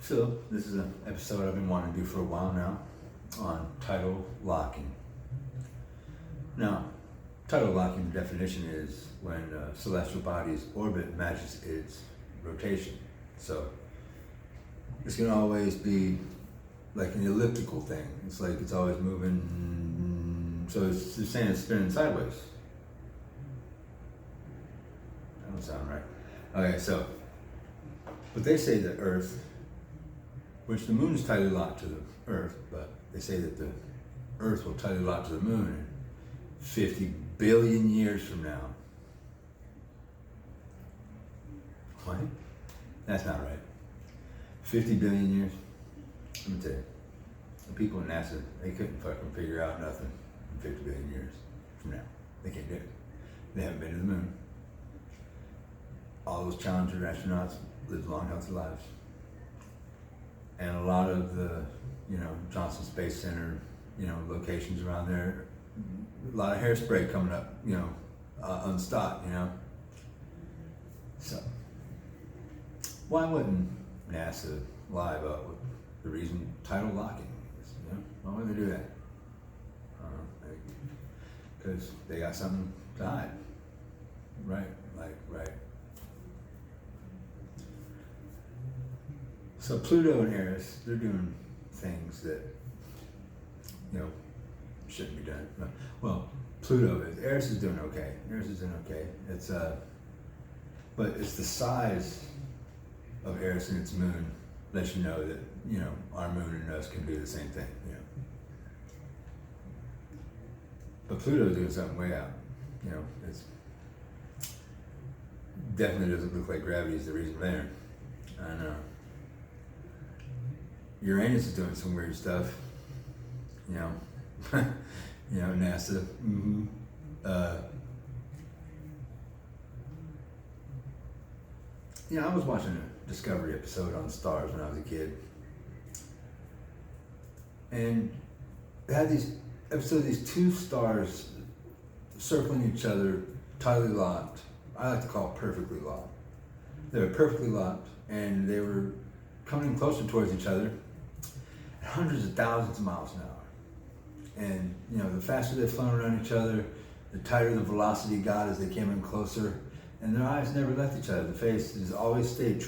So this is an episode I've been wanting to do for a while now on tidal locking. Now, tidal locking definition is when a celestial body's orbit matches its rotation. So it's going to always be like an elliptical thing. It's like it's always moving. So it's just saying it's spinning sideways. That don't sound right. Okay, so, but they say that Earth, which the moon is tightly locked to the Earth, but they say that the Earth will tightly lock to the moon in 50 billion years from now. What? That's not right. 50 billion years? Let me tell you, the people in NASA, they couldn't fucking figure out nothing in 50 billion years from now. They can't do it. They haven't been to the moon. All those Challenger astronauts lived long, healthy lives. And a lot of the, Johnson Space Center, locations around there, a lot of hairspray coming up, unstopped, So, why wouldn't NASA lie about what the reason tidal locking is, Why would they do that? Because they got something to hide. Right. So Pluto and Eris, they're doing things that, shouldn't be done. Well, Pluto is, Eris is doing okay. It's but it's the size of Eris and its moon lets you know that, our moon and us can do the same thing, But Pluto's doing something way out, it's definitely doesn't look like gravity is the reason there. I know. Uranus is doing some weird stuff, NASA. Mm-hmm. I was watching a Discovery episode on stars when I was a kid, and they had these episodes of these two stars circling each other, tightly locked. I like to call it perfectly locked. They were perfectly locked, and they were coming closer towards each other at hundreds of thousands of miles an hour. And, the faster they flown around each other, the tighter the velocity got as they came in closer. And their eyes never left each other. The faces always stayed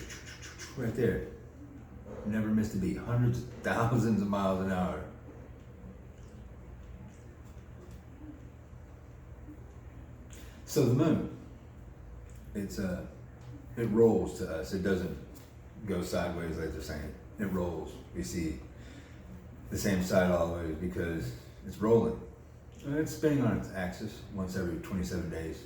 right there. Never missed a beat. Hundreds of thousands of miles an hour. So the moon, it rolls to us. It doesn't go sideways like they're saying. It rolls. We see the same side always because it's rolling. And it's spinning on its axis once every 27 days.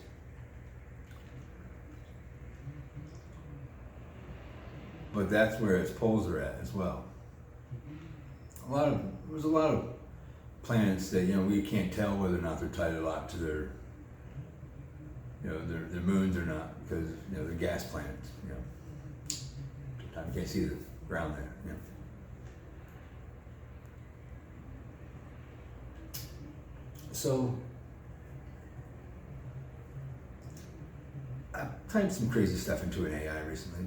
But that's where its poles are at as well. There's a lot of planets that we can't tell whether or not they're tightly locked to their their moons or not because they're gas planets. Sometimes you can't see the ground there. So I typed some crazy stuff into an AI recently.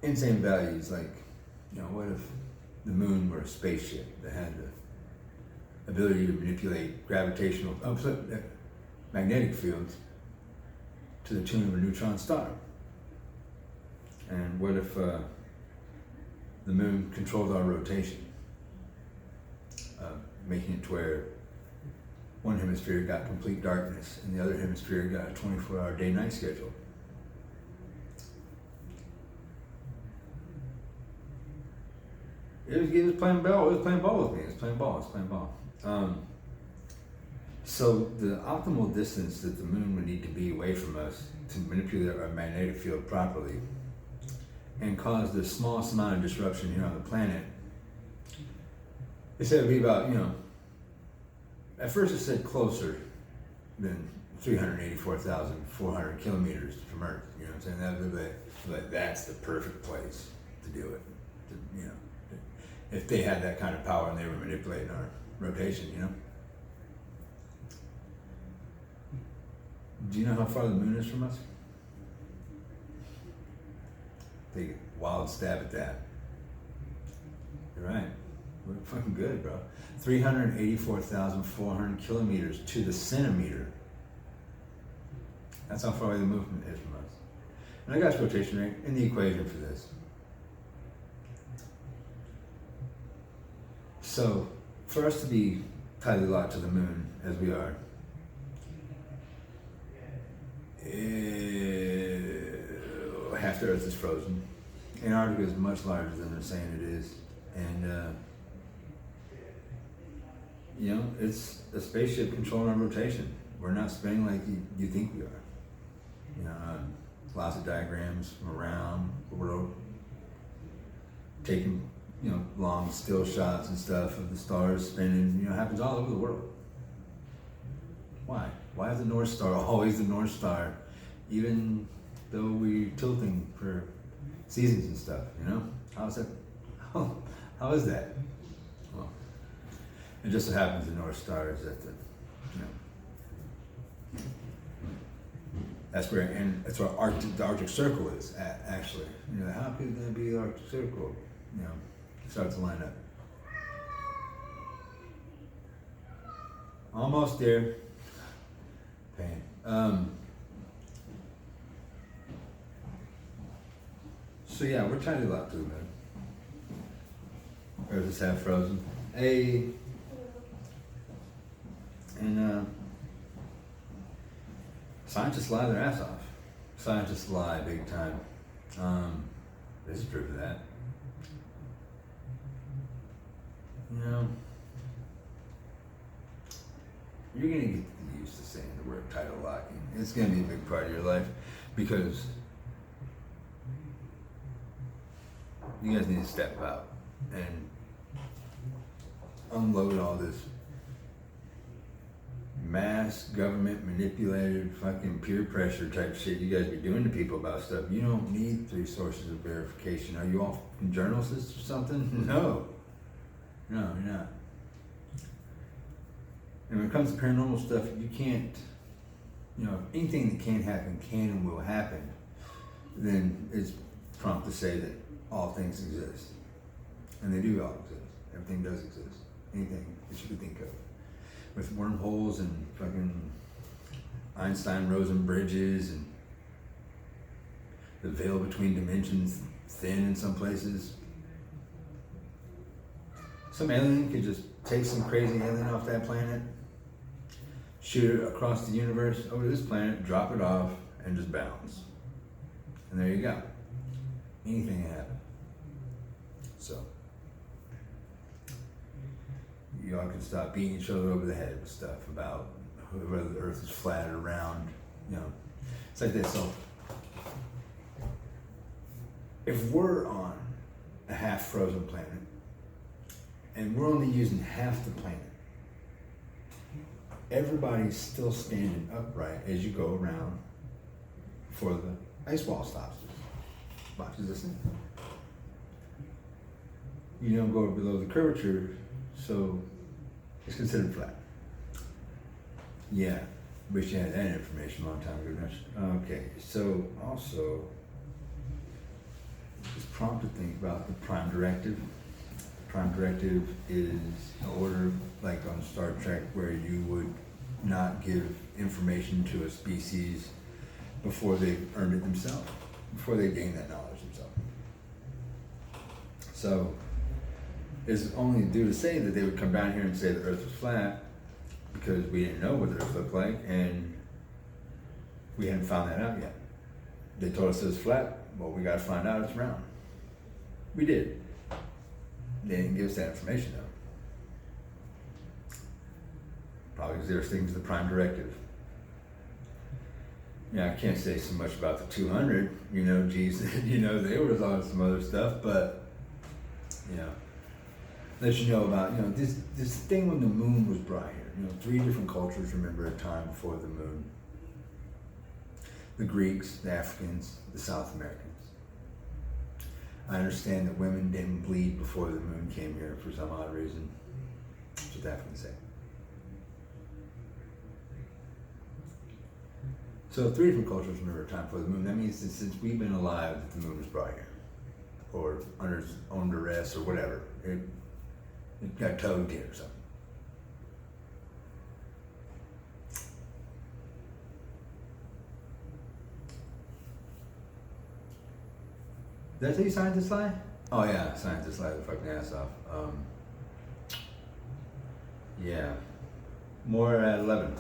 Insane values like, what if the moon were a spaceship that had the ability to manipulate magnetic fields to the tune of a neutron star? And what if the moon controlled our rotation, making it to where one hemisphere got complete darkness and the other hemisphere got a 24-hour day-night schedule? It was playing ball. It was playing ball with me. It was playing ball. So the optimal distance that the moon would need to be away from us to manipulate our magnetic field properly and cause the smallest amount of disruption here on the planet, it said it would be about, at first it said closer than 384,400 kilometers from Earth. You know what I'm saying? That would be like that's the perfect place to do it. If they had that kind of power and they were manipulating our rotation, Do you know how far the moon is from us? Take a wild stab at that. You're right. We're fucking good, bro. 384,400 kilometers to the centimeter. That's how far away the movement is from us. And I got its rotation rate in the equation for this. So, for us to be tightly locked to the moon, as we are, half the Earth is frozen. Antarctica is much larger than they're saying it is. And, you know, it's a spaceship controlling our rotation. We're not spinning like you think we are. You know, lots of diagrams from around the world, taking, you know, long still shots and stuff of the stars spinning. You know, it happens all over the world. Why? Why is the North Star always the North Star, even though we're tilting for seasons and stuff? You know, how is that? How is that? Well, it just so happens the North Star is at the, you know, that's where, and that's where the Arctic Circle is at, actually. You know, how could that be the Arctic Circle? You know, start to line up. Almost there. Pain. So yeah, we're tightly locked to the moon. Earth is half frozen. And scientists lie their ass off. Scientists lie big time. This is proof of that. You know, you're gonna get used to saying the word tidal locking. It's gonna be a big part of your life because you guys need to step out and unload all this mass government manipulated fucking peer pressure type shit you guys be doing to people about stuff. You don't need 3 sources of verification. Are you all journalists or something? No, you're not. And when it comes to paranormal stuff, you can't, you know, anything that can happen can and will happen, then it's prompt to say that all things exist. And they do all exist. Everything does exist. Anything that you could think of. With wormholes and fucking Einstein-Rosen bridges and the veil between dimensions thin in some places. Some alien could just take some crazy alien off that planet, shoot it across the universe over to this planet, drop it off, and just bounce. And there you go. Anything can happen. So, y'all can stop beating each other over the head with stuff about whether the Earth is flat or round. You know, it's like this. So, if we're on a half frozen planet and we're only using half the planet, everybody's still standing upright as you go around before the ice wall stops. Watches this in. You don't go below the curvature, so it's considered flat. Yeah, wish you had that information a long time ago, don't you? Okay, so also, just prompt to think about the prime directive. Prime directive is an order like on Star Trek where you would not give information to a species before they've earned it themselves, before they gain that knowledge themselves. So it's only due to say that they would come down here and say the Earth was flat because we didn't know what the Earth looked like and we hadn't found that out yet. They told us it was flat, well, we got to find out it's round. We did. They didn't give us that information though. Probably because they were sticking to the prime directive. Yeah, I can't say so much about the 200, you know, geez, you know, they were on some other stuff, but, you know, let you know about, you know, this thing when the moon was brought here. You know, 3 different cultures remember a time before the moon. The Greeks, the Africans, the South Americans. I understand that women didn't bleed before the moon came here for some odd reason. That's what the Africans say. So 3 different cultures remember a time before the moon. That means that since we've been alive, that the moon was brought here. or under duress or whatever. It got towed in or something. Did I tell you scientists lie? Oh yeah, scientists lie their fucking ass off. Yeah. More at 11.